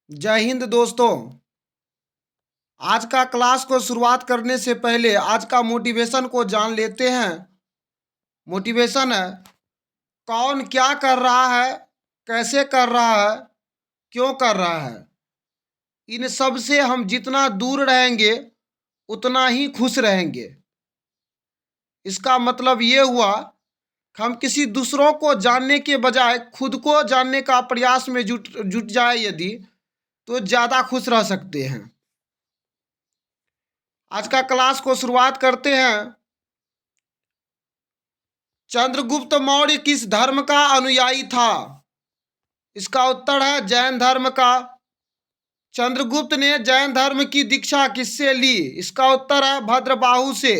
जय हिंद दोस्तों। आज का क्लास को शुरुआत करने से पहले आज का मोटिवेशन को जान लेते हैं। मोटिवेशन है कौन क्या कर रहा है, कैसे कर रहा है, क्यों कर रहा है। इन सब से हम जितना दूर रहेंगे उतना ही खुश रहेंगे। इसका मतलब ये हुआ कि हम किसी दूसरों को जानने के बजाय खुद को जानने का प्रयास में जुट जुट जाए यदि, तो ज़्यादा खुश रह सकते हैं। आज का क्लास को शुरुआत करते हैं। चंद्रगुप्त मौर्य किस धर्म का अनुयायी था? इसका उत्तर है जैन धर्म का। चंद्रगुप्त ने जैन धर्म की दीक्षा किससे ली? इसका उत्तर है भद्रबाहु से।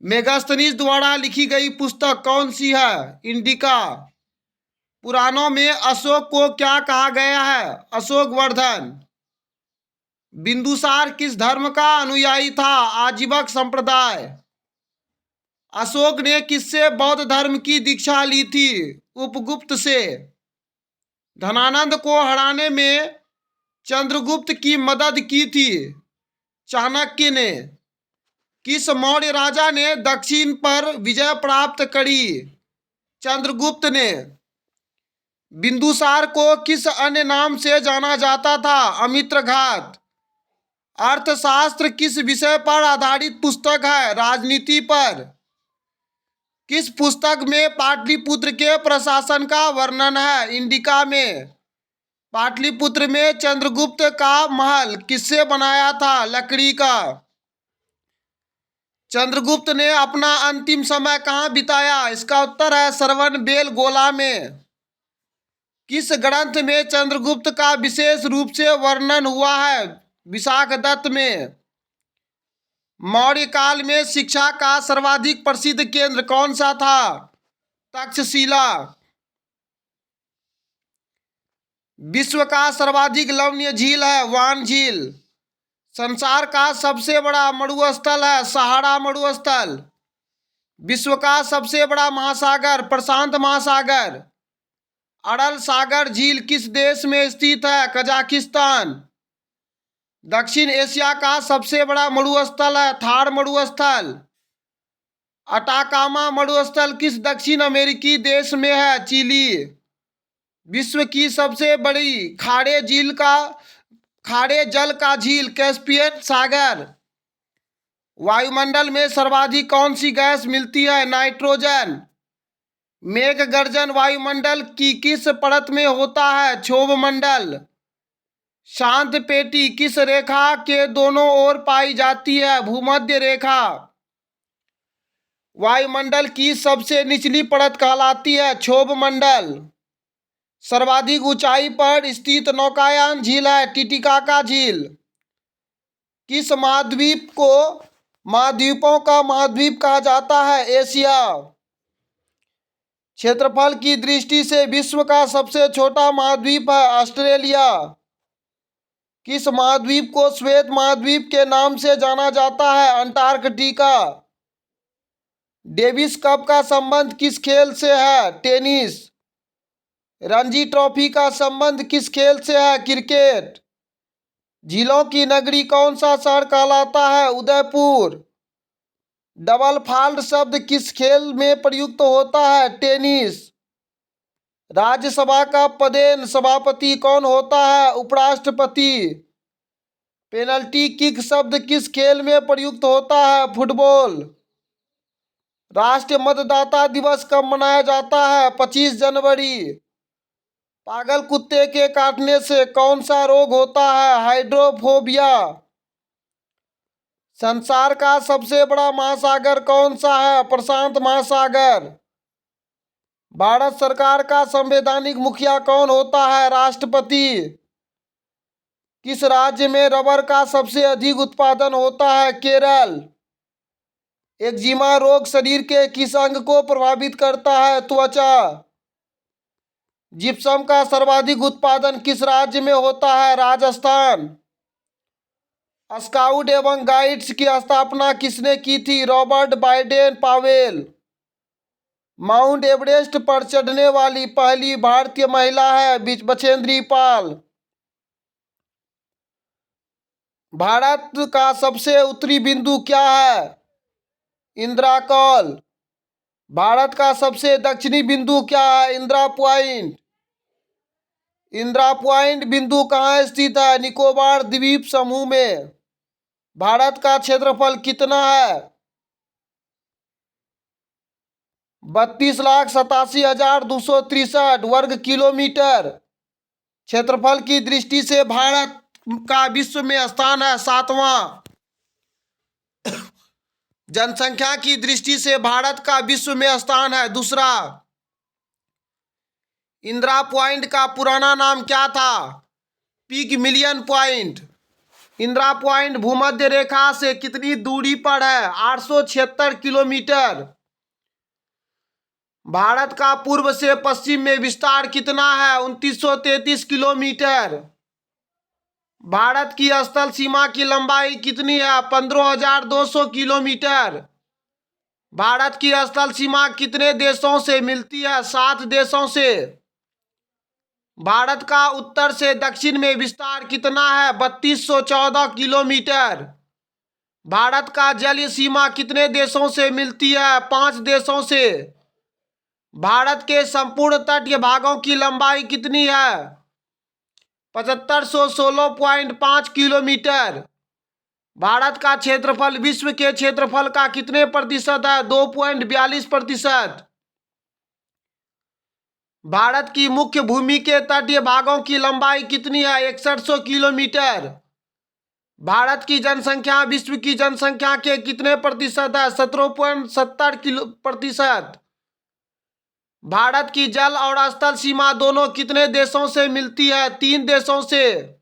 मेगास्थनीज द्वारा लिखी गई पुस्तक कौन सी है? इंडिका। पुराणों में अशोक को क्या कहा गया है? अशोकवर्धन। बिंदुसार किस धर्म का अनुयायी था? आजीवक संप्रदाय। अशोक ने किससे बौद्ध धर्म की दीक्षा ली थी? उपगुप्त से। धनानंद को हराने में चंद्रगुप्त की मदद की थी चाणक्य ने। किस मौर्य राजा ने दक्षिण पर विजय प्राप्त करी? चंद्रगुप्त ने। बिंदुसार को किस अन्य नाम से जाना जाता था? अमित्रघात। अर्थशास्त्र किस विषय पर आधारित पुस्तक है? राजनीति पर। किस पुस्तक में पाटलिपुत्र के प्रशासन का वर्णन है? इंडिका में। पाटलिपुत्र में चंद्रगुप्त का महल किससे बनाया था? लकड़ी का। चंद्रगुप्त ने अपना अंतिम समय कहाँ बिताया? इसका उत्तर है श्रवणबेलगोला में। किस ग्रंथ में चंद्रगुप्त का विशेष रूप से वर्णन हुआ है? विशाखदत्त में। मौर्य काल में शिक्षा का सर्वाधिक प्रसिद्ध केंद्र कौन सा था? तक्षशिला। विश्व का सर्वाधिक लवणीय झील है वान झील। संसार का सबसे बड़ा मरुस्थल है सहारा मरुस्थल। विश्व का सबसे बड़ा महासागर प्रशांत महासागर। अरल सागर झील किस देश में स्थित है? कजाकिस्तान। दक्षिण एशिया का सबसे बड़ा मरुस्थल है थार मरुस्थल। अटाकामा मरुस्थल किस दक्षिण अमेरिकी देश में है? चिली। विश्व की सबसे बड़ी खारे जल का झील कैस्पियन सागर। वायुमंडल में सर्वाधिक कौन सी गैस मिलती है? नाइट्रोजन। मेघ गर्जन वायुमंडल की किस परत में होता है? क्षोभमंडल। शांत पेटी किस रेखा के दोनों ओर पाई जाती है? भूमध्य रेखा। वायुमंडल की सबसे निचली परत कहलाती है क्षोभमंडल। सर्वाधिक ऊंचाई पर स्थित नौकायान झील है टिटिकाका झील। किस महाद्वीप को महाद्वीपों का महाद्वीप कहा जाता है? एशिया। क्षेत्रफल की दृष्टि से विश्व का सबसे छोटा महाद्वीप है ऑस्ट्रेलिया। किस महाद्वीप को श्वेत महाद्वीप के नाम से जाना जाता है? अंटार्कटिका। डेविस कप का संबंध किस खेल से है? टेनिस। रणजी ट्रॉफी का संबंध किस खेल से है? क्रिकेट। झीलों की नगरी कौन सा शहर कहलाता है? उदयपुर। डबल फाल्ट शब्द किस खेल में प्रयुक्त होता है? टेनिस। राज्यसभा का पदेन सभापति कौन होता है? उपराष्ट्रपति। पेनल्टी किक शब्द किस खेल में प्रयुक्त होता है? फुटबॉल। राष्ट्रीय मतदाता दिवस कब मनाया जाता है? 25 जनवरी। पागल कुत्ते के काटने से कौन सा रोग होता है? हाइड्रोफोबिया। संसार का सबसे बड़ा महासागर कौन सा है? प्रशांत महासागर। भारत सरकार का संवैधानिक मुखिया कौन होता है? राष्ट्रपति। किस राज्य में रबर का सबसे अधिक उत्पादन होता है? केरल। एक्जिमा रोग शरीर के किस अंग को प्रभावित करता है? त्वचा। जिप्सम का सर्वाधिक उत्पादन किस राज्य में होता है? राजस्थान। स्काउट एवं गाइड्स की स्थापना किसने की थी? Robert Biden Powell. Mount Everest पर चढ़ने वाली पहली भारतीय महिला है बछेंद्री पाल। भारत का सबसे उत्तरी बिंदु क्या है? इंदिरा कॉल। भारत का सबसे दक्षिणी बिंदु क्या है? इंदिरा पॉइंट। इंदिरा पॉइंट बिंदु कहाँ स्थित है? निकोबार द्वीप समूह में। भारत का क्षेत्रफल कितना है? 32,87,263 वर्ग किलोमीटर। क्षेत्रफल की दृष्टि से भारत का विश्व में स्थान है 7वां। जनसंख्या की दृष्टि से भारत का विश्व में स्थान है 2रा। इंदिरा पॉइंट का पुराना नाम क्या था? पिगमिलियन पॉइंट। इंदिरा पॉइंट भूमध्य रेखा से कितनी दूरी पर है? 876 किलोमीटर। भारत का पूर्व से पश्चिम में विस्तार कितना है? 2933 किलोमीटर। भारत की स्थल सीमा की लंबाई कितनी है? 15,200 किलोमीटर। भारत की स्थल सीमा कितने देशों से मिलती है? 7 देशों से। भारत का उत्तर से दक्षिण में विस्तार कितना है? 3214 किलोमीटर। भारत का जलीय सीमा कितने देशों से मिलती है? 5 देशों से। भारत के संपूर्ण तटीय भागों की लंबाई कितनी है? 7516.5 किलोमीटर। भारत का क्षेत्रफल विश्व के क्षेत्रफल का कितने प्रतिशत है? 2.42%। भारत की मुख्य भूमि के तटीय भागों की लंबाई कितनी है? 6100 किलोमीटर। भारत की जनसंख्या विश्व की जनसंख्या के कितने प्रतिशत है? 17.70% भारत की जल और स्थल सीमा दोनों कितने देशों से मिलती है? 3 देशों से।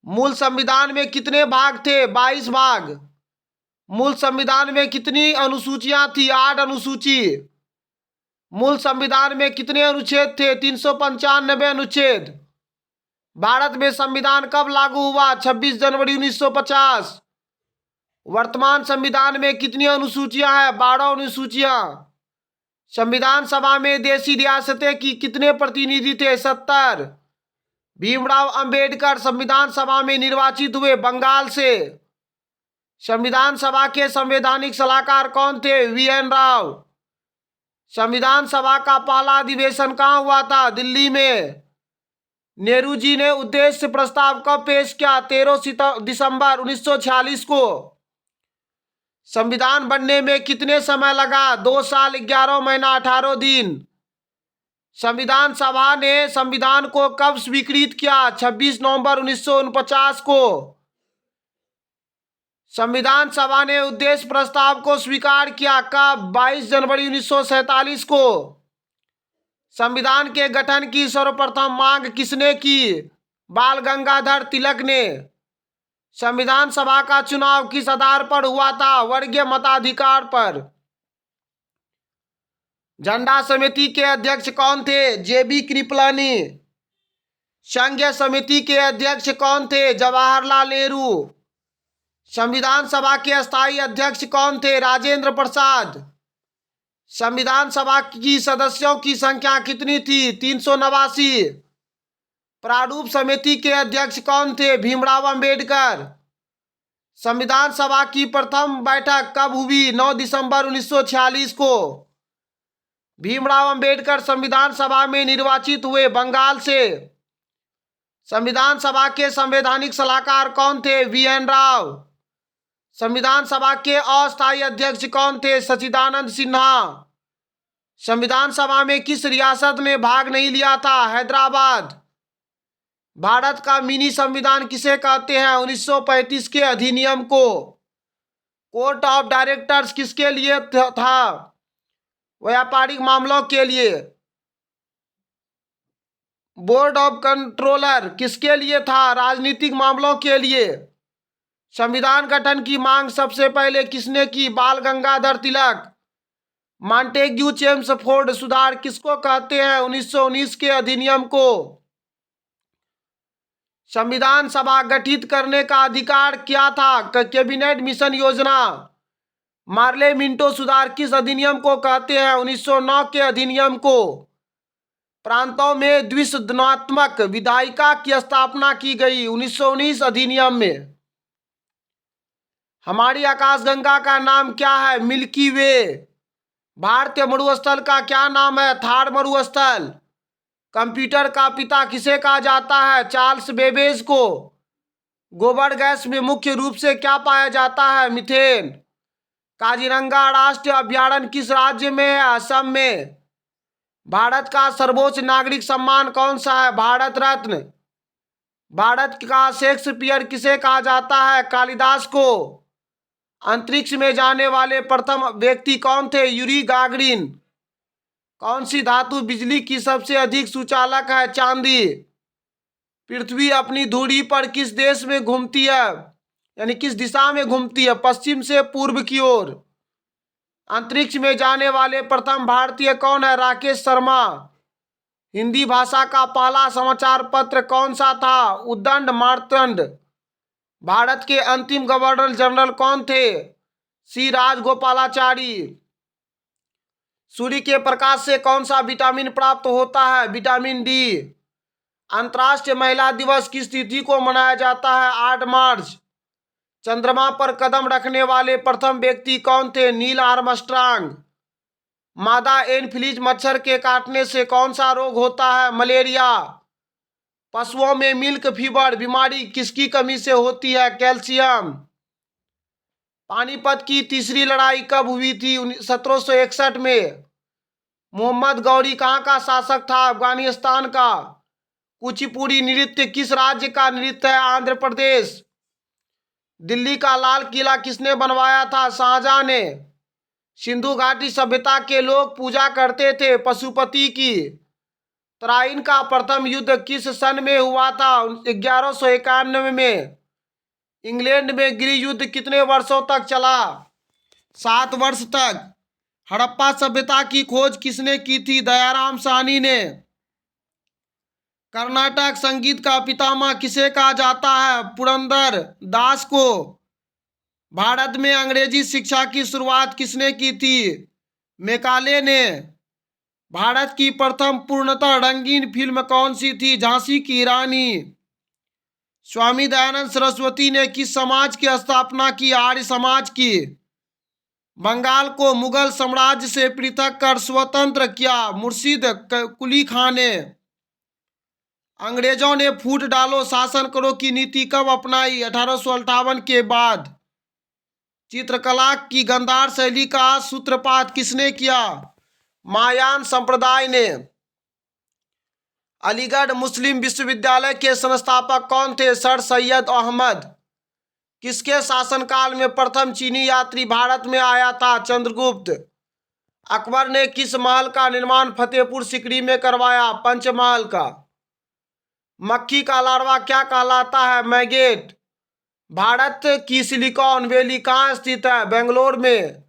मूल संविधान में कितने भाग थे? 22 भाग। मूल संविधान में कितनी अनुसूचियां थी? 8 अनुसूची। मूल संविधान में कितने अनुच्छेद थे? 395 अनुच्छेद। भारत में संविधान कब लागू हुआ? 26 जनवरी 1950। वर्तमान संविधान में कितनी अनुसूचियां हैं? 12 अनुसूचियां। संविधान सभा में देशी रियासतें की कितने प्रतिनिधि थे? 70। भीमराव अंबेडकर संविधान सभा में निर्वाचित हुए बंगाल से। संविधान सभा के संवैधानिक सलाहकार कौन थे? वी.एन. राव। संविधान सभा का पहला अधिवेशन कहाँ हुआ था? दिल्ली में। नेहरू जी ने उद्देश्य प्रस्ताव कब पेश किया? 13 दिसंबर 1946 को। संविधान बनने में कितने समय लगा? 2 साल 11 महीना 18 दिन। संविधान सभा ने संविधान को कब स्वीकृत किया? 26 नवंबर 1949 को। संविधान सभा ने उद्देश्य प्रस्ताव को स्वीकार किया कब? 22 जनवरी 1947 को। संविधान के गठन की सर्वप्रथम मांग किसने की? बाल गंगाधर तिलक ने। संविधान सभा का चुनाव किस आधार पर हुआ था? वर्गीय मताधिकार पर। झंडा समिति के अध्यक्ष कौन थे? जे.बी. कृपलानी। संघीय समिति के अध्यक्ष कौन थे? जवाहरलाल नेहरू। संविधान सभा के स्थायी अध्यक्ष कौन थे? राजेंद्र प्रसाद। संविधान सभा की सदस्यों की संख्या कितनी थी? 389। प्रारूप समिति के अध्यक्ष कौन थे? भीमराव अंबेडकर। संविधान सभा की प्रथम बैठक कब हुई? 9 दिसंबर 1946 को। भीमराव अंबेडकर संविधान सभा में निर्वाचित हुए बंगाल से। संविधान सभा के संवैधानिक सलाहकार कौन थे? वी.एन. राव। संविधान सभा के अस्थायी अध्यक्ष कौन थे? सच्चिदानंद सिन्हा। संविधान सभा में किस रियासत ने भाग नहीं लिया था? हैदराबाद। भारत का मिनी संविधान किसे कहते हैं? 1935 के अधिनियम को। कोर्ट ऑफ डायरेक्टर्स किसके लिए था? व्यापारिक मामलों के लिए। बोर्ड ऑफ कंट्रोलर किसके लिए था? राजनीतिक मामलों के लिए। संविधान गठन की मांग सबसे पहले किसने की? बाल गंगाधर तिलक। मॉन्टेग्यू चेम्सफोर्ड सुधार किसको कहते हैं? 1919 के अधिनियम को। संविधान सभा गठित करने का अधिकार क्या था? कैबिनेट मिशन योजना। मार्ले मिंटो सुधार किस अधिनियम को कहते हैं? 1909 के अधिनियम को। प्रांतों में द्विसदनात्मक विधायिका की स्थापना की गई 1919 अधिनियम में। हमारी आकाशगंगा का नाम क्या है? मिल्की वे। भारतीय मरुस्थल का क्या नाम है? थार मरुस्थल। कंप्यूटर का पिता किसे कहा जाता है? चार्ल्स बेबेज को। गोबर गैस में मुख्य रूप से क्या पाया जाता है? मीथेन। काजीरंगा राष्ट्रीय अभयारण्य किस राज्य में है? असम में। भारत का सर्वोच्च नागरिक सम्मान कौन सा है? भारत रत्न। भारत का शेक्सपियर किसे कहा जाता है? कालिदास को। अंतरिक्ष में जाने वाले प्रथम व्यक्ति कौन थे? Yuri Gagarin. कौन सी धातु बिजली की सबसे अधिक सुचालक है? चांदी। पृथ्वी अपनी धुरी पर किस देश में घूमती है, यानी किस दिशा में घूमती है? पश्चिम से पूर्व की ओर। अंतरिक्ष में जाने वाले प्रथम भारतीय कौन है? राकेश शर्मा। हिंदी भाषा का पहला समाचार पत्र कौन सा था? उद्दंड मार्तंड। भारत के अंतिम गवर्नर जनरल कौन थे? सी राजगोपालाचारी। सूर्य के प्रकाश से कौन सा विटामिन प्राप्त होता है? Vitamin D. अंतर्राष्ट्रीय महिला दिवस किस तिथि को मनाया जाता है? 8 मार्च। चंद्रमा पर कदम रखने वाले प्रथम व्यक्ति कौन थे? Neil Armstrong. मादा एनफिलीज मच्छर के काटने से कौन सा रोग होता है? मलेरिया। पशुओं में मिल्क फीवर बीमारी किसकी कमी से होती है? कैल्शियम। पानीपत की तीसरी लड़ाई कब हुई थी? 1761 में। मोहम्मद गौरी कहाँ का शासक था? अफगानिस्तान का। कुचिपुड़ी नृत्य किस राज्य का नृत्य है? आंध्र प्रदेश। दिल्ली का लाल किला किसने बनवाया था? शाहजहां ने। सिंधु घाटी सभ्यता के लोग पूजा करते थे पशुपति की। तराइन का प्रथम युद्ध किस सन में हुआ था? 1191 में। इंग्लैंड में गृह युद्ध कितने वर्षों तक चला? 7 वर्ष तक। हड़प्पा सभ्यता की खोज किसने की थी? दयाराम साहनी ने। कर्नाटक संगीत का पितामह किसे कहा जाता है? पुरंदर दास को। भारत में अंग्रेजी शिक्षा की शुरुआत किसने की थी? मैकाले ने। भारत की प्रथम पूर्णतः रंगीन फिल्म कौन सी थी? झांसी की रानी। स्वामी दयानंद सरस्वती ने किस समाज की स्थापना की? आर्य समाज की। बंगाल को मुगल साम्राज्य से पृथक कर स्वतंत्र किया मुर्शिद कुली खान ने। अंग्रेजों ने फूट डालो शासन करो की नीति कब अपनाई? 1858 के बाद। चित्रकला की गांधार शैली का सूत्रपात किसने किया? महायान संप्रदाय ने। अलीगढ़ मुस्लिम विश्वविद्यालय के संस्थापक कौन थे? सर सैयद अहमद। किसके शासनकाल में प्रथम चीनी यात्री भारत में आया था? चंद्रगुप्त। अकबर ने किस महल का निर्माण फतेहपुर सीकरी में करवाया? पंचमहल का। मक्खी का लार्वा क्या कहलाता है? मैगेट। भारत की सिलिकॉन वैली कहाँ स्थित है? बेंगलोर में।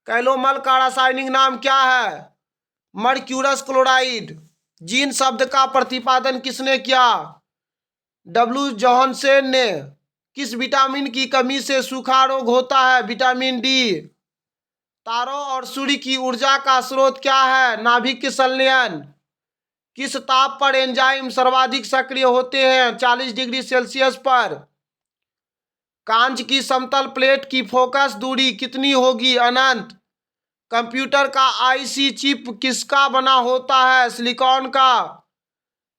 कैलोमल का रासायनिक नाम क्या है? Mercurous chloride. जीन शब्द का प्रतिपादन किसने किया? डब्ल्यू जॉनसन ने। किस विटामिन की कमी से सूखा रोग होता है? Vitamin D. तारों और सूर्य की ऊर्जा का स्रोत क्या है? नाभिक संलयन। किस ताप पर एंजाइम सर्वाधिक सक्रिय होते हैं? 40 डिग्री सेल्सियस पर। कांच की समतल प्लेट की फोकस दूरी कितनी होगी? अनंत। कंप्यूटर का आईसी चिप किसका बना होता है? सिलिकॉन का।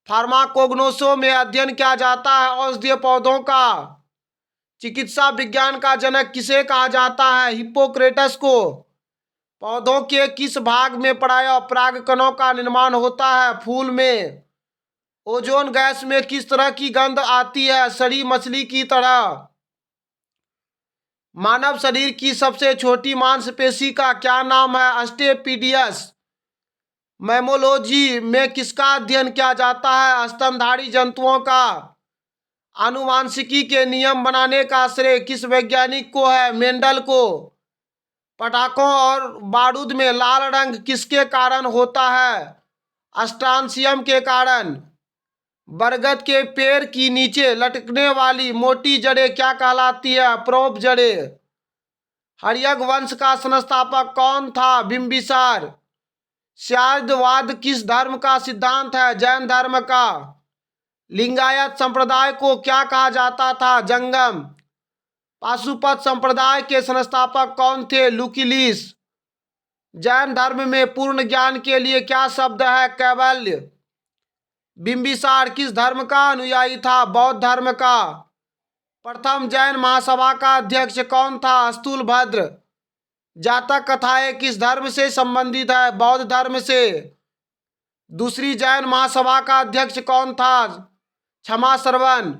फार्माकोग्नोसो में अध्ययन किया जाता है औषधीय पौधों का। चिकित्सा विज्ञान का जनक किसे कहा जाता है? हिप्पोक्रेटस को। पौधों के किस भाग में परागकणों का निर्माण होता है? फूल में। ओजोन गैस में किस तरह की गंध आती है? सड़ी मछली की तरह। मानव शरीर की सबसे छोटी मांसपेशी का क्या नाम है? अस्टेपिडियस। मैमोलॉजी में किसका अध्ययन किया जाता है? स्तनधारी जंतुओं का। आनुवांशिकी के नियम बनाने का श्रेय किस वैज्ञानिक को है? मेंडल को। पटाखों और बारूद में लाल रंग किसके कारण होता है? स्ट्रांसियम के कारण। बरगद के पेड़ की नीचे लटकने वाली मोटी जड़ें क्या कहलाती है? प्रोप जड़ें। हर्यक वंश का संस्थापक कौन था? बिंबिसार। शायदवाद किस धर्म का सिद्धांत है? जैन धर्म का। लिंगायत संप्रदाय को क्या कहा जाता था? जंगम। पाशुपत संप्रदाय के संस्थापक कौन थे? लुकीलिस। जैन धर्म में पूर्ण ज्ञान के लिए क्या शब्द है? कैवल्य। बिंबिसार किस धर्म का अनुयायी था? बौद्ध धर्म का। प्रथम जैन महासभा का अध्यक्ष कौन था? स्थूलभद्र। जातक कथाएं किस धर्म से संबंधित है? बौद्ध धर्म से। दूसरी जैन महासभा का अध्यक्ष कौन था? क्षमा श्रवण।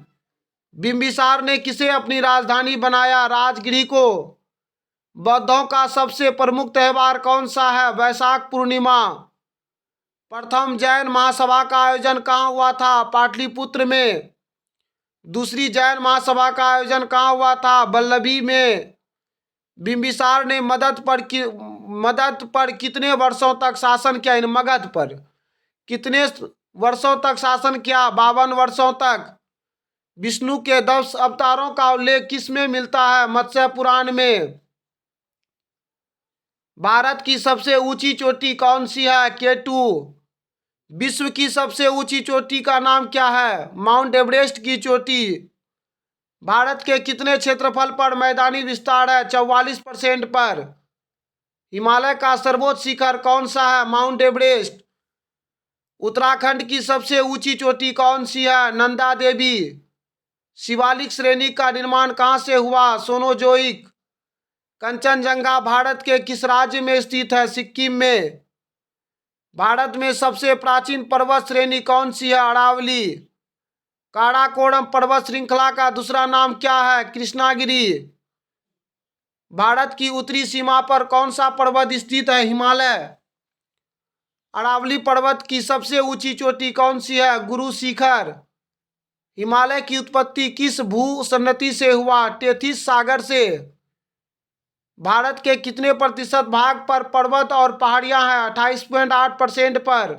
बिंबिसार ने किसे अपनी राजधानी बनाया? राजगिरी को। बौद्धों का सबसे प्रमुख त्योहार कौन सा है? वैशाख पूर्णिमा। प्रथम जैन महासभा का आयोजन कहाँ हुआ था? पाटलिपुत्र में। दूसरी जैन महासभा का आयोजन कहाँ हुआ था? वल्लभी में। बिंबिसार ने मगध पर कितने वर्षों तक शासन किया? इन मगध पर कितने वर्षों तक शासन किया? 52 वर्षों तक। विष्णु के 10 अवतारों का उल्लेख किस में मिलता है? मत्स्य पुराण में। भारत की सबसे ऊंची चोटी कौन सी है? केटू। विश्व की सबसे ऊंची चोटी का नाम क्या है? माउंट एवरेस्ट की चोटी। भारत के कितने क्षेत्रफल पर मैदानी विस्तार है? 44% पर। हिमालय का सर्वोच्च शिखर कौन सा है? Mount Everest. उत्तराखंड की सबसे ऊंची चोटी कौन सी है? नंदा देवी। शिवालिक श्रेणी का निर्माण कहाँ से हुआ? सोनोजोइक। कंचनजंगा भारत के किस राज्य में स्थित है? सिक्किम में। भारत में सबसे प्राचीन पर्वत श्रेणी कौन सी है? अरावली। काराकोरम पर्वत श्रृंखला का दूसरा नाम क्या है? कृष्णागिरी। भारत की उत्तरी सीमा पर कौन सा पर्वत स्थित है? हिमालय। अरावली पर्वत की सबसे ऊंची चोटी कौन सी है? गुरु शिखर। हिमालय की उत्पत्ति किस भू संनति से हुआ? टेथिस सागर से। भारत के कितने प्रतिशत भाग पर पर्वत और पहाड़ियां हैं? 28.8% पर।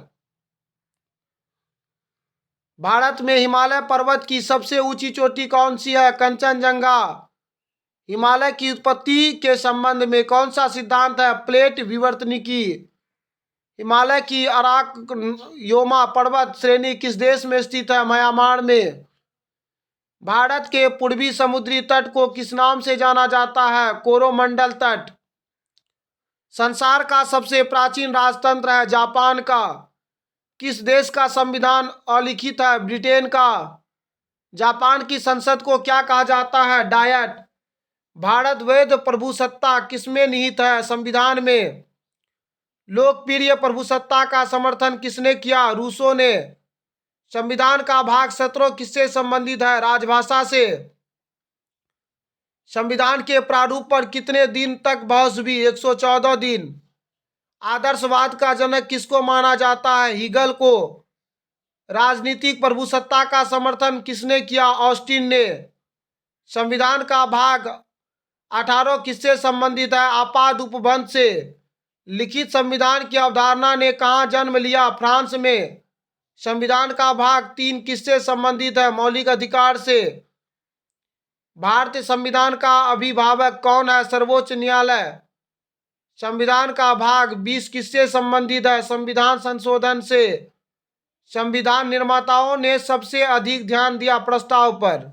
भारत में हिमालय पर्वत की सबसे ऊंची चोटी कौन सी है? कंचनजंगा। हिमालय की उत्पत्ति के संबंध में कौन सा सिद्धांत है? प्लेट विवर्तनिकी। हिमालय की अराकयोमा पर्वत श्रेणी किस देश में स्थित है? म्यांमार में। भारत के पूर्वी समुद्री तट को किस नाम से जाना जाता है? कोरोमंडल तट। संसार का सबसे प्राचीन राजतंत्र है? जापान का। किस देश का संविधान अलिखित है? ब्रिटेन का। जापान की संसद को क्या कहा जाता है? डायट। भारत वैध प्रभुसत्ता किसमें निहित है? संविधान में। लोकप्रिय प्रभुसत्ता का समर्थन किसने किया? रूसो ने। संविधान का भाग 17 किससे संबंधित है? राजभाषा से। संविधान के प्रारूप पर कितने दिन तक बहस हुई? 114 दिन। आदर्शवाद का जनक किसको माना जाता है? हीगल को। राजनीतिक प्रभुसत्ता का समर्थन किसने किया? ऑस्टिन ने। संविधान का भाग 18 किससे संबंधित है? आपाद उपबंध से। लिखित संविधान की अवधारणा ने कहाँ जन्म लिया? फ्रांस में। संविधान का भाग 3 किससे संबंधित है? मौलिक अधिकार से। भारतीय संविधान का अभिभावक कौन है? सर्वोच्च न्यायालय। संविधान का भाग 20 किससे संबंधित है? संविधान संशोधन से। संविधान निर्माताओं ने सबसे अधिक ध्यान दिया प्रस्ताव पर।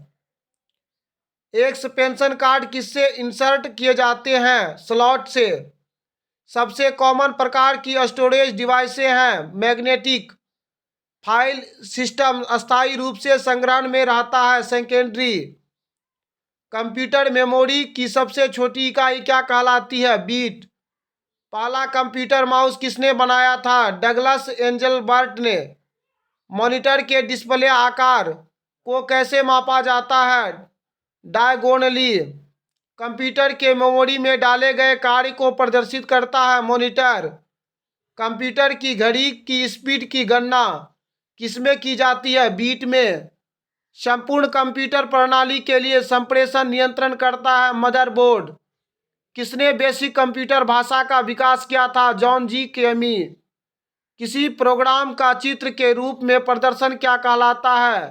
एक्स पेंशन कार्ड किससे इंसर्ट किए जाते हैं? स्लॉट से। सबसे कॉमन प्रकार की स्टोरेज डिवाइसें हैं? मैग्नेटिक। फाइल सिस्टम अस्थायी रूप से संग्रहण में रहता है? सेकेंडरी। कंप्यूटर मेमोरी की सबसे छोटी इकाई क्या कहलाती है? बीट। पहला कंप्यूटर माउस किसने बनाया था? डगलस एंजलबर्ट ने। मॉनिटर के डिस्प्ले आकार को कैसे मापा जाता है? डायगोनली। कंप्यूटर के मेमोरी में डाले गए कार्य को प्रदर्शित करता है मॉनिटर। कंप्यूटर की घड़ी की स्पीड की गणना किसमें की जाती है? बीट में। संपूर्ण कंप्यूटर प्रणाली के लिए संप्रेषण नियंत्रण करता है मदरबोर्ड। किसने बेसिक कंप्यूटर भाषा का विकास किया था? जॉन जी केमी। किसी प्रोग्राम का चित्र के रूप में प्रदर्शन क्या कहलाता है?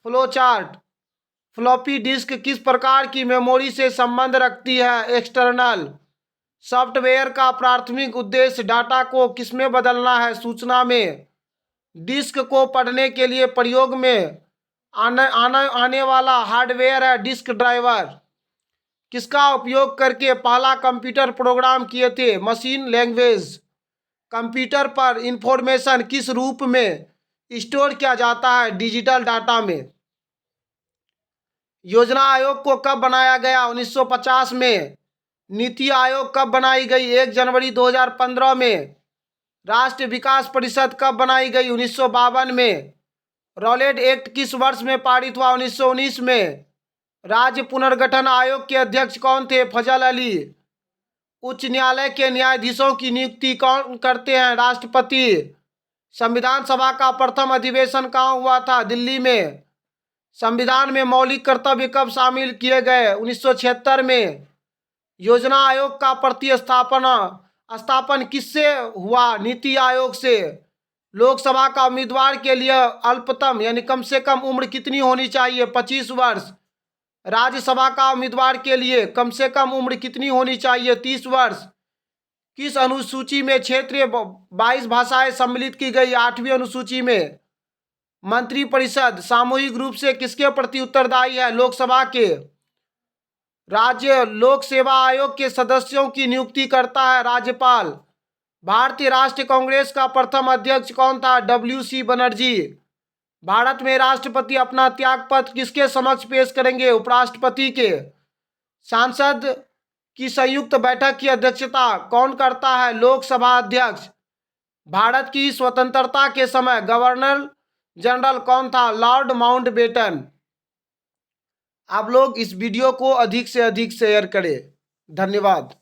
फ्लोचार्ट। फ्लॉपी डिस्क किस प्रकार की मेमोरी से संबंध रखती है? एक्सटर्नल। सॉफ्टवेयर का प्राथमिक उद्देश्य डाटा को किसमें बदलना है? सूचना में। डिस्क को पढ़ने के लिए प्रयोग में आने वाला हार्डवेयर है डिस्क ड्राइवर। किसका उपयोग करके पहला कंप्यूटर प्रोग्राम किए थे? Machine language. कंप्यूटर पर इंफॉर्मेशन किस रूप में स्टोर किया जाता है? डिजिटल डाटा में। योजना आयोग को कब बनाया गया? 1950 में। नीति आयोग कब बनाई गई? 1 जनवरी 2015 में। राष्ट्रीय विकास परिषद कब बनाई गई? 1952 में। रॉलेट एक्ट किस वर्ष में पारित हुआ? 1919 में। राज्य पुनर्गठन आयोग के अध्यक्ष कौन थे? फजल अली। उच्च न्यायालय के न्यायाधीशों की नियुक्ति कौन करते हैं? राष्ट्रपति। संविधान सभा का प्रथम अधिवेशन कहाँ हुआ था? दिल्ली में। संविधान में मौलिक कर्तव्य कब शामिल किए गए? 1976 में। योजना आयोग का स्थापन किससे हुआ? नीति आयोग से। लोकसभा का उम्मीदवार के लिए अल्पतम यानी कम से कम उम्र कितनी होनी चाहिए? 25 वर्ष। राज्यसभा का उम्मीदवार के लिए कम से कम उम्र कितनी होनी चाहिए? 30 वर्ष। किस अनुसूची में क्षेत्रीय 22 भाषाएं सम्मिलित की गई? 8वीं अनुसूची में। मंत्रिपरिषद सामूहिक रूप से किसके प्रति उत्तरदायी है? लोकसभा के। राज्य लोक सेवा आयोग के सदस्यों की नियुक्ति करता है राज्यपाल। भारतीय राष्ट्रीय कांग्रेस का प्रथम अध्यक्ष कौन था? WC बनर्जी। भारत में राष्ट्रपति अपना त्याग पत्र किसके समक्ष पेश करेंगे? उपराष्ट्रपति के। सांसद की संयुक्त बैठक की अध्यक्षता कौन करता है? लोकसभा अध्यक्ष। भारत की स्वतंत्रता के समय गवर्नर जनरल कौन था? Lord Mountbatten. आप लोग इस वीडियो को अधिक से अधिक शेयर करें। धन्यवाद।